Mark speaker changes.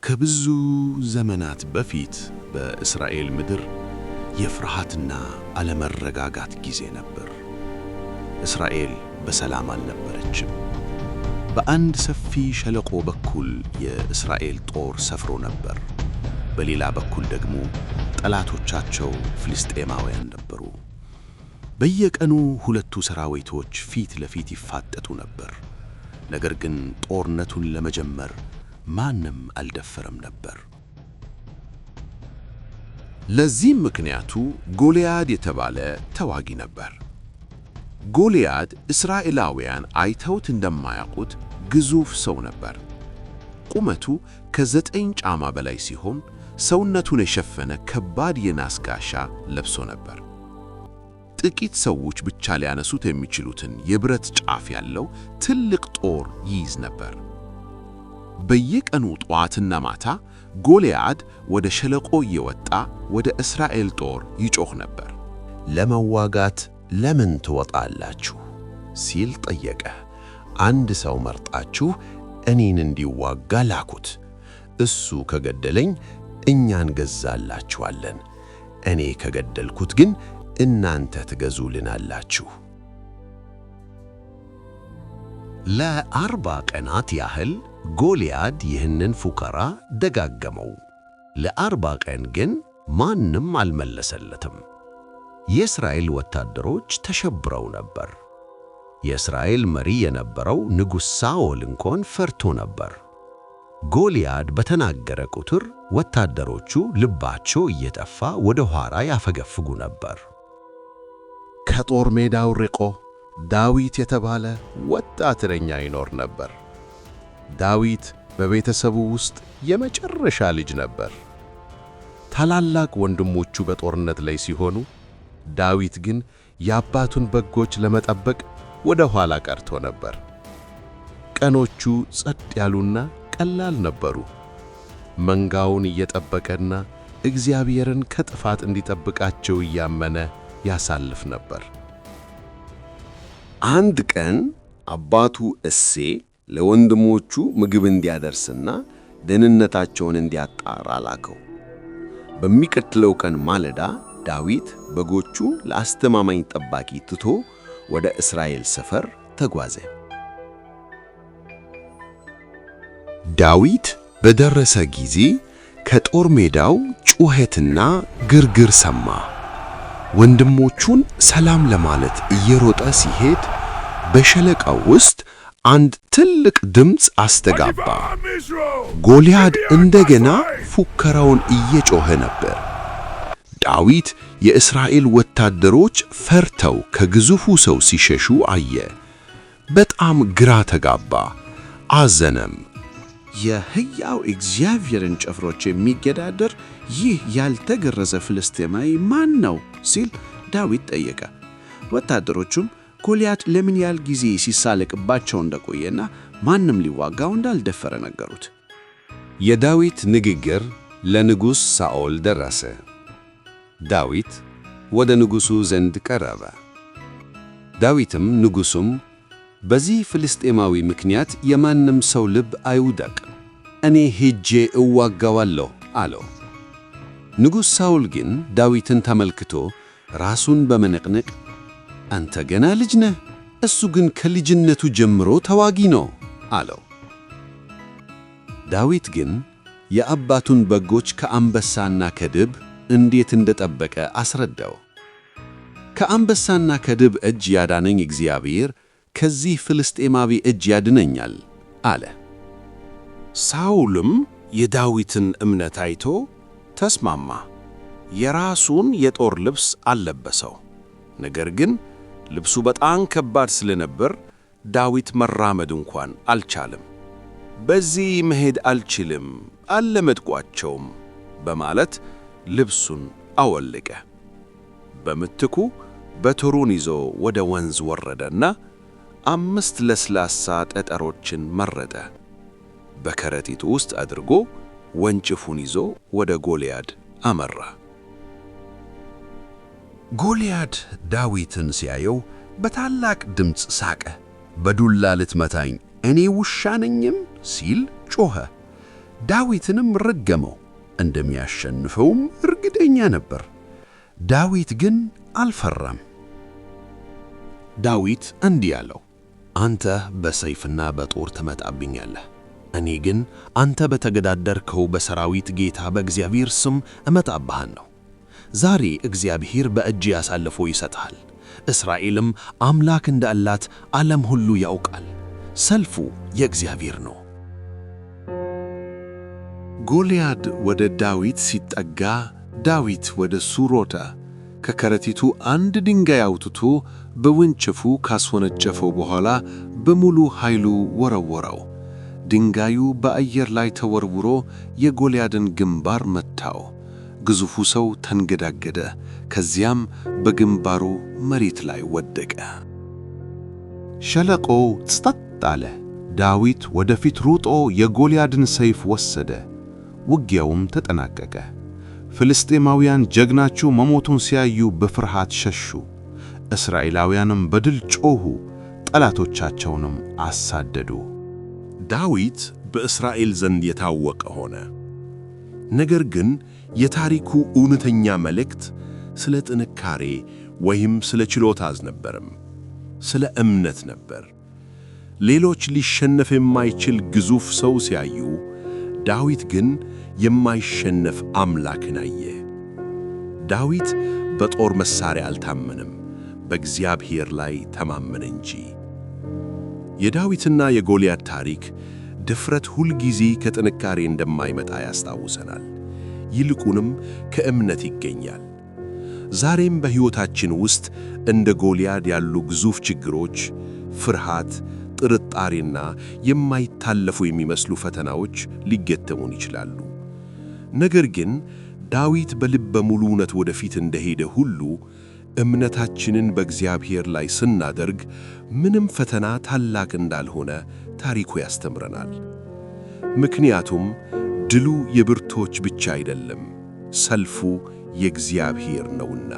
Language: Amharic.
Speaker 1: ከብዙ ዘመናት በፊት በእስራኤል ምድር የፍርሃትና አለመረጋጋት ጊዜ ነበር። እስራኤል በሰላም አልነበረችም። በአንድ ሰፊ ሸለቆ በኩል የእስራኤል ጦር ሰፍሮ ነበር። በሌላ በኩል ደግሞ ጠላቶቻቸው ፍልስጤማውያን ነበሩ። በየቀኑ ሁለቱ ሰራዊቶች ፊት ለፊት ይፋጠጡ ነበር። ነገር ግን ጦርነቱን ለመጀመር ማንም አልደፈረም ነበር።
Speaker 2: ለዚህም ምክንያቱ ጎልያድ የተባለ ተዋጊ ነበር። ጎልያድ እስራኤላውያን አይተውት እንደማያውቁት ግዙፍ ሰው ነበር። ቁመቱ ከ9 ጫማ በላይ ሲሆን ሰውነቱን የሸፈነ ከባድ የናስ ጋሻ ለብሶ ነበር። ጥቂት ሰዎች ብቻ ሊያነሱት የሚችሉትን የብረት ጫፍ ያለው ትልቅ ጦር ይይዝ ነበር። በየቀኑ ጠዋትና ማታ ጎልያድ ወደ ሸለቆ እየወጣ ወደ እስራኤል ጦር ይጮኽ ነበር።
Speaker 3: ለመዋጋት ለምን ትወጣላችሁ ሲል ጠየቀ። አንድ ሰው መርጣችሁ እኔን እንዲዋጋ ላኩት። እሱ ከገደለኝ እኛ እንገዛላችኋለን፣ እኔ ከገደልኩት ግን እናንተ ትገዙልናላችሁ። ለ40 ቀናት ያህል ጎልያድ ይህንን ፉከራ ደጋገመው። ለ40 ቀን ግን ማንም አልመለሰለትም። የእስራኤል ወታደሮች ተሸብረው ነበር። የእስራኤል መሪ የነበረው ንጉሥ ሳኦል እንኳን ፈርቶ ነበር። ጎልያድ በተናገረ ቁጥር ወታደሮቹ ልባቸው እየጠፋ ወደ ኋላ ያፈገፍጉ ነበር።
Speaker 1: ከጦር ሜዳው ርቆ ዳዊት የተባለ ወጣት እረኛ ይኖር ነበር። ዳዊት በቤተሰቡ ውስጥ የመጨረሻ ልጅ ነበር። ታላላቅ ወንድሞቹ በጦርነት ላይ ሲሆኑ፣ ዳዊት ግን የአባቱን በጎች ለመጠበቅ ወደ ኋላ ቀርቶ ነበር። ቀኖቹ ጸጥ ያሉና ቀላል ነበሩ። መንጋውን እየጠበቀና እግዚአብሔርን ከጥፋት እንዲጠብቃቸው እያመነ ያሳልፍ ነበር።
Speaker 4: አንድ ቀን አባቱ እሴይ ለወንድሞቹ ምግብ እንዲያደርስና ደህንነታቸውን እንዲያጣራ ላከው። በሚቀጥለው ቀን ማለዳ ዳዊት በጎቹ ለአስተማማኝ ጠባቂ ትቶ ወደ እስራኤል ሰፈር ተጓዘ።
Speaker 2: ዳዊት በደረሰ ጊዜ ከጦር ሜዳው ጩኸትና ግርግር ሰማ። ወንድሞቹን ሰላም ለማለት እየሮጠ ሲሄድ በሸለቃው ውስጥ አንድ ትልቅ ድምፅ አስተጋባ። ጎልያድ እንደገና ፉከራውን እየጮኸ ነበር። ዳዊት የእስራኤል ወታደሮች ፈርተው ከግዙፉ ሰው ሲሸሹ አየ። በጣም ግራ ተጋባ፣ አዘነም።
Speaker 5: የሕያው እግዚአብሔርን ጭፍሮች የሚገዳደር ይህ ያልተገረዘ ፍልስጤማዊ ማን ነው ሲል ዳዊት ጠየቀ። ወታደሮቹም ጎልያድ ለምን ያህል ጊዜ ሲሳለቅባቸው እንደቆየና ማንም ሊዋጋው እንዳልደፈረ ነገሩት።
Speaker 2: የዳዊት ንግግር ለንጉሥ ሳኦል ደረሰ። ዳዊት ወደ ንጉሡ ዘንድ ቀረበ። ዳዊትም ንጉሡም በዚህ ፍልስጤማዊ ምክንያት የማንም ሰው ልብ አይውደቅ፣ እኔ ሄጄ እዋጋዋለሁ አለው። ንጉሥ ሳኦል ግን ዳዊትን ተመልክቶ ራሱን በመነቅነቅ አንተ ገና ልጅ ነህ፣ እሱ ግን ከልጅነቱ ጀምሮ ተዋጊ ነው አለው። ዳዊት ግን የአባቱን በጎች ከአንበሳና ከድብ እንዴት እንደጠበቀ አስረዳው። ከአንበሳና ከድብ እጅ ያዳነኝ እግዚአብሔር ከዚህ ፍልስጤማዊ እጅ ያድነኛል አለ።
Speaker 1: ሳኦልም የዳዊትን እምነት አይቶ ተስማማ። የራሱን የጦር ልብስ አለበሰው። ነገር ግን ልብሱ በጣም ከባድ ስለነበር ዳዊት መራመድ እንኳን አልቻለም። በዚህ መሄድ አልችልም፣ አልለመድኳቸውም በማለት ልብሱን አወለቀ። በምትኩ በትሩን ይዞ ወደ ወንዝ ወረደና 5 ለስላሳ ጠጠሮችን መረጠ። በከረጢቱ ውስጥ አድርጎ ወንጭፉን ይዞ ወደ ጎልያድ አመራ።
Speaker 3: ጎልያድ ዳዊትን ሲያየው በታላቅ ድምፅ ሳቀ። በዱላ ልትመታኝ እኔ ውሻ ነኝም ሲል ጮኸ። ዳዊትንም ረገመው። እንደሚያሸንፈውም እርግጠኛ ነበር። ዳዊት ግን አልፈራም።
Speaker 1: ዳዊት እንዲህ አለው፣ አንተ በሰይፍና በጦር ትመጣብኛለህ፣ እኔ ግን አንተ በተገዳደርከው በሰራዊት ጌታ በእግዚአብሔር ስም እመጣብሃለሁ። ዛሬ እግዚአብሔር በእጅ አሳልፎ ይሰጥሃል። እስራኤልም አምላክ እንዳላት ዓለም ሁሉ ያውቃል። ሰልፉ የእግዚአብሔር ነው።
Speaker 2: ጎልያድ ወደ ዳዊት ሲጠጋ ዳዊት ወደ እሱ ሮጠ። ከከረጢቱ አንድ ድንጋይ አውጥቶ በወንጭፉ ካስወነጨፈው በኋላ በሙሉ ኃይሉ ወረወረው። ድንጋዩ በአየር ላይ ተወርውሮ የጎልያድን ግንባር መታው። ግዙፉ ሰው ተንገዳገደ፣ ከዚያም በግንባሩ መሬት ላይ ወደቀ።
Speaker 5: ሸለቆው ጸጥ አለ። ዳዊት ወደፊት ሮጦ የጎልያድን ሰይፍ ወሰደ። ውጊያውም ተጠናቀቀ። ፍልስጤማውያን ጀግናቸው መሞቱን ሲያዩ በፍርሃት ሸሹ። እስራኤላውያንም በድል ጮኹ፣ ጠላቶቻቸውንም አሳደዱ።
Speaker 1: ዳዊት በእስራኤል ዘንድ የታወቀ ሆነ። ነገር ግን የታሪኩ እውነተኛ መልእክት ስለ ጥንካሬ ወይም ስለ ችሎታ አልነበረም፣ ስለ እምነት ነበር። ሌሎች ሊሸነፍ የማይችል ግዙፍ ሰው ሲያዩ፣ ዳዊት ግን የማይሸነፍ አምላክን አየ። ዳዊት በጦር መሳሪያ አልታመነም፣ በእግዚአብሔር ላይ ተማመነ እንጂ። የዳዊትና የጎልያድ ታሪክ ድፍረት ሁልጊዜ ከጥንካሬ እንደማይመጣ ያስታውሰናል፣ ይልቁንም ከእምነት ይገኛል። ዛሬም በሕይወታችን ውስጥ እንደ ጎልያድ ያሉ ግዙፍ ችግሮች፣ ፍርሃት፣ ጥርጣሬና የማይታለፉ የሚመስሉ ፈተናዎች ሊገጠሙን ይችላሉ። ነገር ግን ዳዊት በልበ ሙሉነት ወደፊት እንደሄደ ሁሉ እምነታችንን በእግዚአብሔር ላይ ስናደርግ ምንም ፈተና ታላቅ እንዳልሆነ ታሪኩ ያስተምረናል። ምክንያቱም ድሉ የብርቶች ብቻ አይደለም፣ ሰልፉ የእግዚአብሔር ነውና።